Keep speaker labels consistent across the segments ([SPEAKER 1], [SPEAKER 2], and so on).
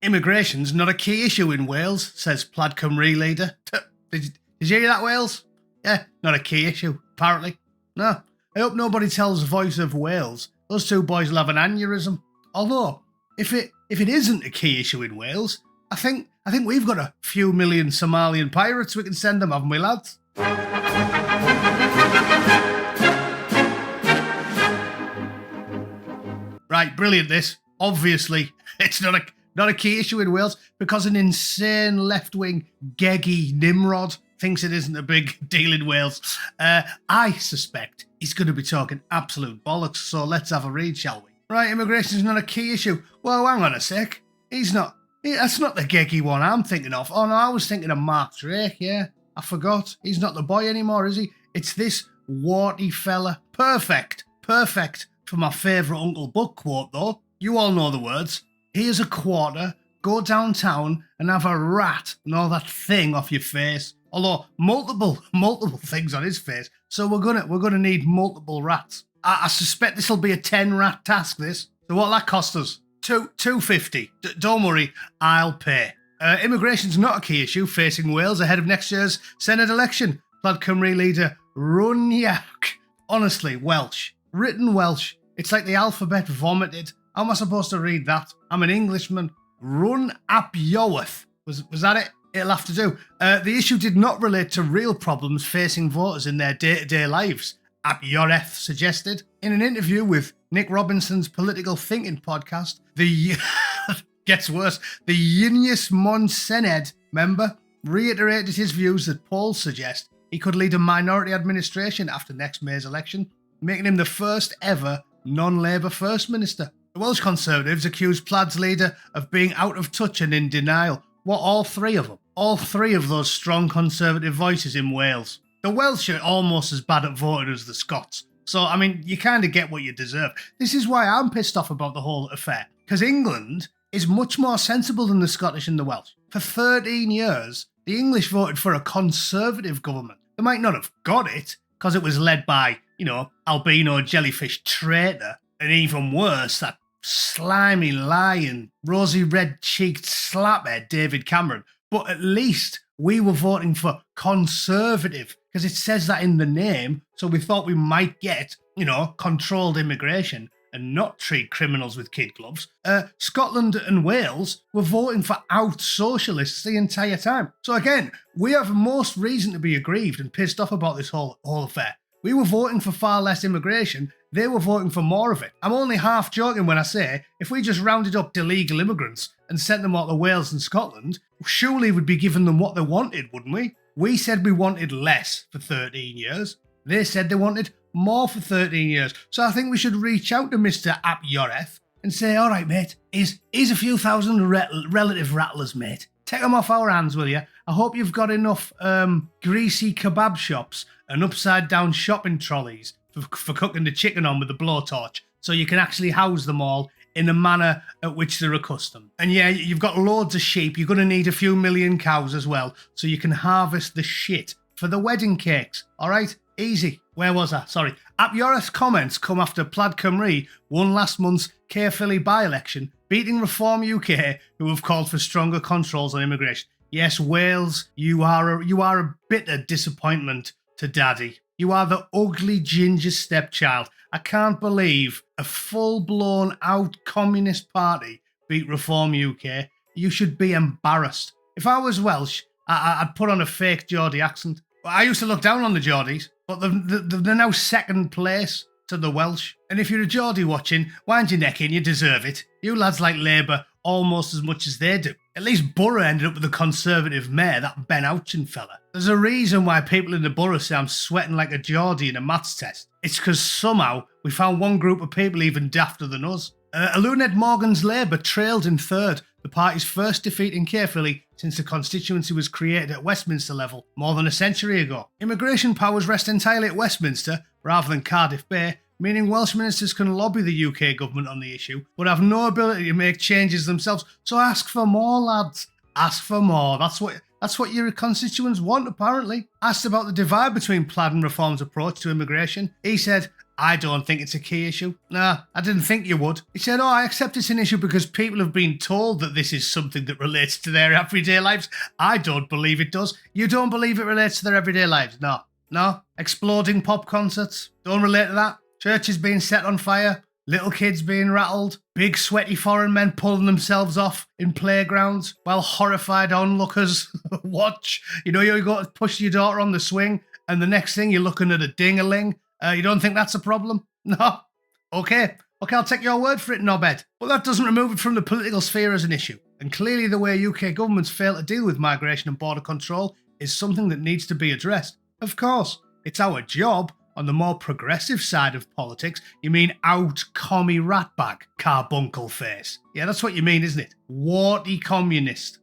[SPEAKER 1] Immigration's not a key issue in Wales, says Plaid Cymru leader. Did you hear that, Wales? Yeah, not a key issue, apparently. No, I hope nobody tells Voice of Wales those two boys will have an aneurysm. Although, if it isn't a key issue in Wales, I think we've got a few million Somalian pirates we can send them, haven't we, lads? Right, brilliant this. Obviously, it's not a key issue in Wales because an insane left-wing geggy Nimrod thinks it isn't a big deal in Wales. I suspect he's going to be talking absolute bollocks, so let's have a read, shall we? Right, immigration's not a key issue. Well, hang on a sec. He's not. That's not the geggy one I'm thinking of. Oh no, I was thinking of Mark Drake, yeah. I forgot. He's not the boy anymore, is he? It's this warty fella. Perfect for my favourite Uncle Buck quote, though. You all know the words. Here's a quarter, go downtown and have a rat and all that thing off your face. Although multiple things on his face, so we're gonna need multiple rats. I suspect this will be a 10-rat task. This. So what that cost us? $2.50. Don't worry, I'll pay. Immigration's not a key issue facing Wales ahead of next year's Senate election. Plaid Cymru leader Bootneck. Honestly, Welsh. Written Welsh. It's like the alphabet vomited. How am I supposed to read that? I'm an Englishman. Run ap yowerth. Was that it? It'll have to do. The issue did not relate to real problems facing voters in their day-to-day lives, ap yoreth suggested. In an interview with Nick Robinson's Political Thinking podcast, the gets worse, the Ynius Monsened member reiterated his views that polls suggest he could lead a minority administration after next May's election, making him the first ever non-Labour First Minister. The Welsh Conservatives accused Plaid's leader of being out of touch and in denial. What, all three of them? All three of those strong Conservative voices in Wales. The Welsh are almost as bad at voting as the Scots. So, I mean, you kind of get what you deserve. This is why I'm pissed off about the whole affair. Because England is much more sensible than the Scottish and the Welsh. For 13 years, the English voted for a Conservative government. They might not have got it, because it was led by, albino jellyfish traitor, and even worse, that slimy, lying, rosy red-cheeked slaphead David Cameron. But at least we were voting for Conservative, because it says that in the name, so we thought we might get, controlled immigration and not treat criminals with kid gloves. Scotland and Wales were voting for out socialists the entire time. So again, we have most reason to be aggrieved and pissed off about this whole affair. We were voting for far less immigration, they were voting for more of it. I'm only half joking when I say, if we just rounded up illegal immigrants and sent them out to Wales and Scotland, surely we'd be giving them what they wanted, wouldn't we? We said we wanted less for 13 years. They said they wanted more for 13 years. So I think we should reach out to Mr. Ap Yoreth and say, all right, mate, here's a few thousand relative rattlers, mate. Take them off our hands, will you? I hope you've got enough greasy kebab shops and upside-down shopping trolleys for cooking the chicken on with the blowtorch, so you can actually house them all in a manner at which they're accustomed. And yeah, you've got loads of sheep. You're going to need a few million cows as well, so you can harvest the shit for the wedding cakes. All right? Easy. Where was I? Sorry. Ap Yoreth's comments come after Plaid Cymru won last month's Caerphilly by-election, beating Reform UK, who have called for stronger controls on immigration. Yes, Wales, you are a bitter disappointment to Daddy. You are the ugly ginger stepchild. I can't believe a full-blown out communist party beat Reform UK. You should be embarrassed. If I was Welsh, I'd put on a fake Geordie accent. I used to look down on the Geordies, but they're now second place to the Welsh. And if you're a Geordie watching, wind your neck in, you deserve it. You lads like Labour almost as much as they do. At least Borough ended up with a Conservative mayor, that Ben Ouchin fella. There's a reason why people in the Borough say I'm sweating like a Geordie in a maths test. It's because somehow we found one group of people even dafter than us. Luned Morgan's Labour trailed in third, the party's first defeat in Caerphilly since the constituency was created at Westminster level more than a century ago. Immigration powers rest entirely at Westminster rather than Cardiff Bay, meaning Welsh ministers can lobby the UK government on the issue, but have no ability to make changes themselves. So ask for more, lads. Ask for more. That's what your constituents want, apparently. Asked about the divide between Plaid and Reform's approach to immigration, he said, I don't think it's a key issue. Nah, I didn't think you would. He said, I accept it's an issue because people have been told that this is something that relates to their everyday lives. I don't believe it does. You don't believe it relates to their everyday lives? No. Exploding pop concerts? Don't relate to that. Churches being set on fire? Little kids being rattled? Big sweaty foreign men pulling themselves off in playgrounds while horrified onlookers watch? You go to push your daughter on the swing and the next thing you're looking at a ding-a-ling. You don't think that's a problem? No? Okay, I'll take your word for it, knobhead. But that doesn't remove it from the political sphere as an issue. And clearly the way UK governments fail to deal with migration and border control is something that needs to be addressed. Of course, it's our job. On the more progressive side of politics, you mean out commie ratbag, carbuncle face. Yeah, that's what you mean, isn't it? Warty communist.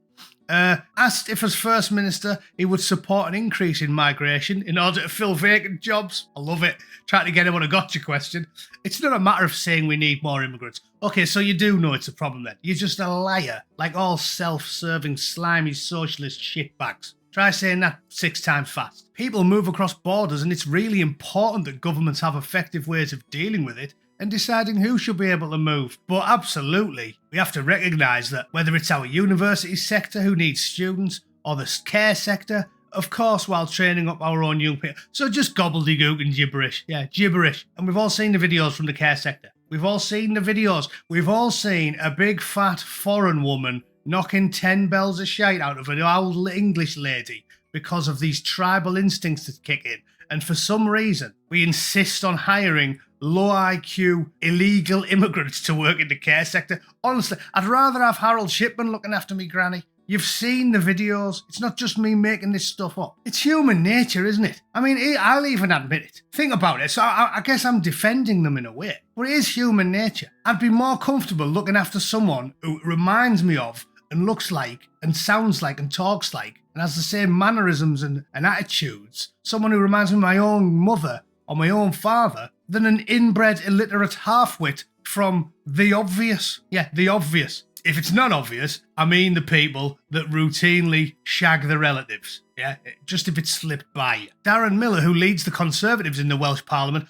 [SPEAKER 1] Asked if as First Minister he would support an increase in migration in order to fill vacant jobs. I love it. Trying to get him on a gotcha question. It's not a matter of saying we need more immigrants. Okay, so you do know it's a problem then. You're just a liar, like all self-serving, slimy socialist shitbags. Try saying that 6 times fast. People move across borders and it's really important that governments have effective ways of dealing with it and deciding who should be able to move. But absolutely, we have to recognise that whether it's our university sector who needs students or the care sector, of course, while training up our own young people. So just gobbledygook and gibberish. Yeah, gibberish. And we've all seen the videos from the care sector. We've all seen the videos. We've all seen a big fat foreign woman knocking 10 bells of shite out of an old English lady because of these tribal instincts that kick in. And for some reason, we insist on hiring low IQ, illegal immigrants to work in the care sector. Honestly, I'd rather have Harold Shipman looking after me granny. You've seen the videos. It's not just me making this stuff up. It's human nature, isn't it? I mean, I'll even admit it. Think about it. So I guess I'm defending them in a way. But it is human nature. I'd be more comfortable looking after someone who reminds me of and looks like and sounds like and talks like and has the same mannerisms and attitudes, someone who reminds me of my own mother or my own father, than an inbred illiterate half-wit from the obvious. Yeah, the obvious. If it's not obvious, I mean the people that routinely shag their relatives. Yeah, just if it slipped by you. Darren Miller, who leads the Conservatives in the Welsh Parliament,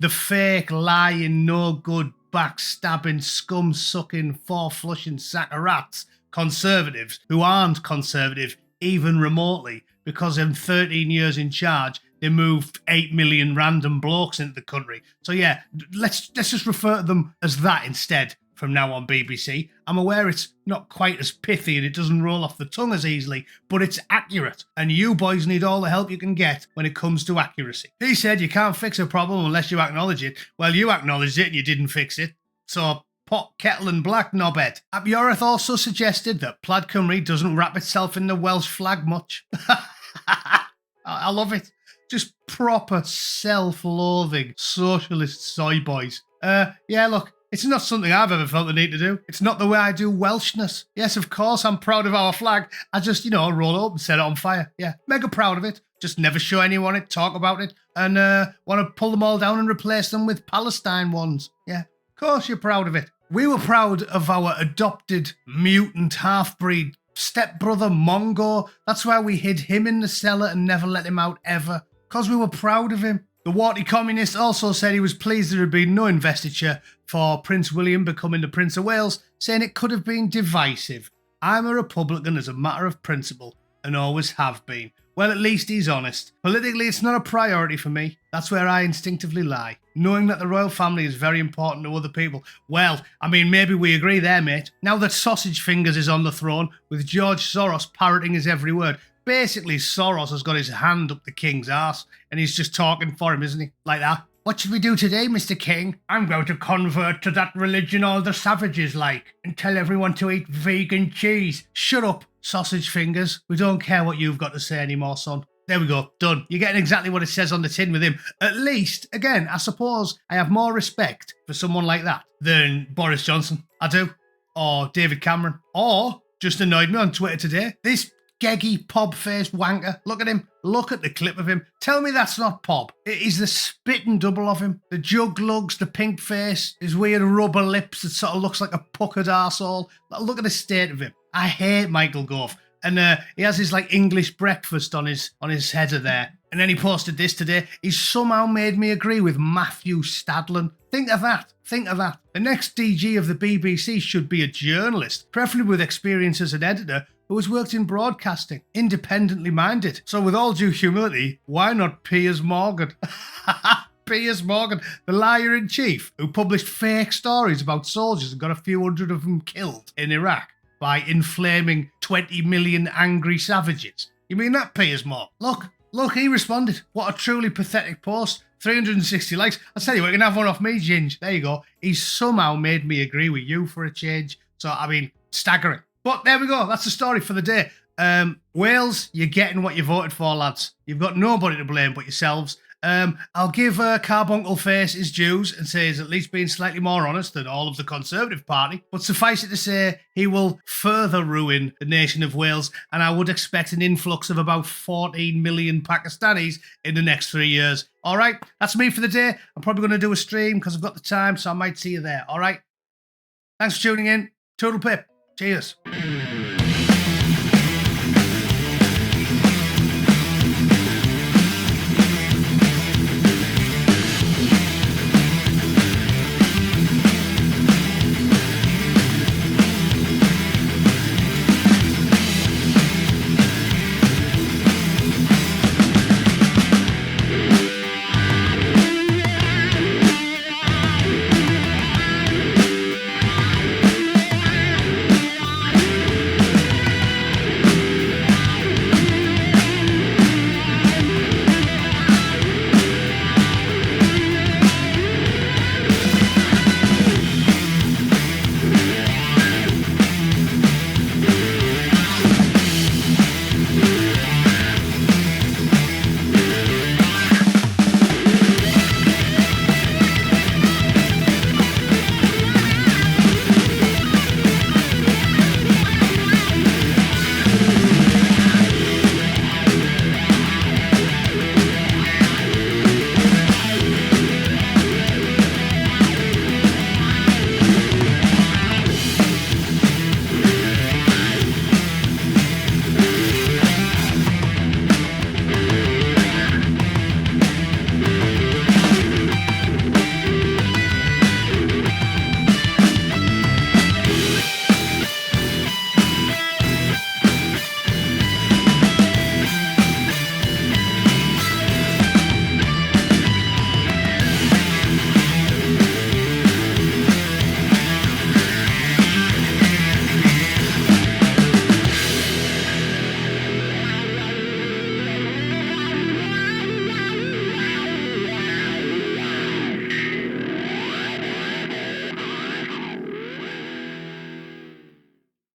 [SPEAKER 1] the fake, lying, no good, backstabbing, scum-sucking, four-flushing sack of rats Conservatives who aren't Conservative even remotely because in 13 years in charge, they moved 8 million random blokes into the country. So yeah, let's just refer to them as that instead from now on, BBC. I'm aware it's not quite as pithy and it doesn't roll off the tongue as easily, but it's accurate. And you boys need all the help you can get when it comes to accuracy. He said you can't fix a problem unless you acknowledge it. Well, you acknowledged it and you didn't fix it. So pot, kettle and black, knobhead. Abioreth also suggested that Plaid Cymru doesn't wrap itself in the Welsh flag much. I love it. Just proper self-loathing socialist soy boys. Yeah, look, it's not something I've ever felt the need to do. It's not the way I do Welshness. Yes, of course, I'm proud of our flag. I just, roll it up and set it on fire. Yeah, mega proud of it. Just never show anyone it, talk about it, and want to pull them all down and replace them with Palestine ones. Yeah, of course you're proud of it. We were proud of our adopted mutant half-breed stepbrother Mongo. That's why we hid him in the cellar and never let him out ever. Because we were proud of him. The warty communist also said he was pleased there had been no investiture for Prince William becoming the Prince of Wales, saying it could have been divisive. I'm a Republican as a matter of principle, and always have been. Well, at least he's honest. Politically, it's not a priority for me. That's where I instinctively lie. Knowing that the royal family is very important to other people. Well, I mean, maybe we agree there, mate. Now that Sausage Fingers is on the throne, with George Soros parroting his every word. Basically, Soros has got his hand up the king's arse, and he's just talking for him, isn't he? Like that. What should we do today, Mr. King? I'm going to convert to that religion all the savages like, and tell everyone to eat vegan cheese. Shut up, Sausage Fingers. We don't care what you've got to say anymore, son. There we go, done. You're getting exactly what it says on the tin with him. At least, again, I suppose I have more respect for someone like that than Boris Johnson. I do. Or David Cameron. Or, just annoyed me on Twitter today, this geggy, pob-faced wanker. Look at him. Look at the clip of him. Tell me that's not Pob. It is the spitting double of him. The jug lugs, the pink face, his weird rubber lips that sort of looks like a puckered arsehole. Look at the state of him. I hate Michael Gove. And he has his English breakfast on his header there. And then he posted this today. He's somehow made me agree with Matthew Stadlen. Think of that. Think of that. The next DG of the BBC should be a journalist, preferably with experience as an editor who has worked in broadcasting, independently minded. So with all due humility, why not Piers Morgan? Piers Morgan, the liar-in-chief, who published fake stories about soldiers and got a few hundred of them killed in Iraq by inflaming 20 million angry savages. You mean that, Piers Morgan? Look, he responded. What a truly pathetic post. 360 likes. I'll tell you what, you can have one off me, Ginge. There you go. He's somehow made me agree with you for a change. So, I mean, staggering. But there we go. That's the story for the day. Wales, you're getting what you voted for, lads. You've got nobody to blame but yourselves. I'll give Carbuncle Face his dues and say he's at least been slightly more honest than all of the Conservative Party. But suffice it to say, he will further ruin the nation of Wales, and I would expect an influx of about 14 million Pakistanis in the next 3 years. All right, that's me for the day. I'm probably going to do a stream because I've got the time, so I might see you there. All right, thanks for tuning in. Toodle pip. Cheers.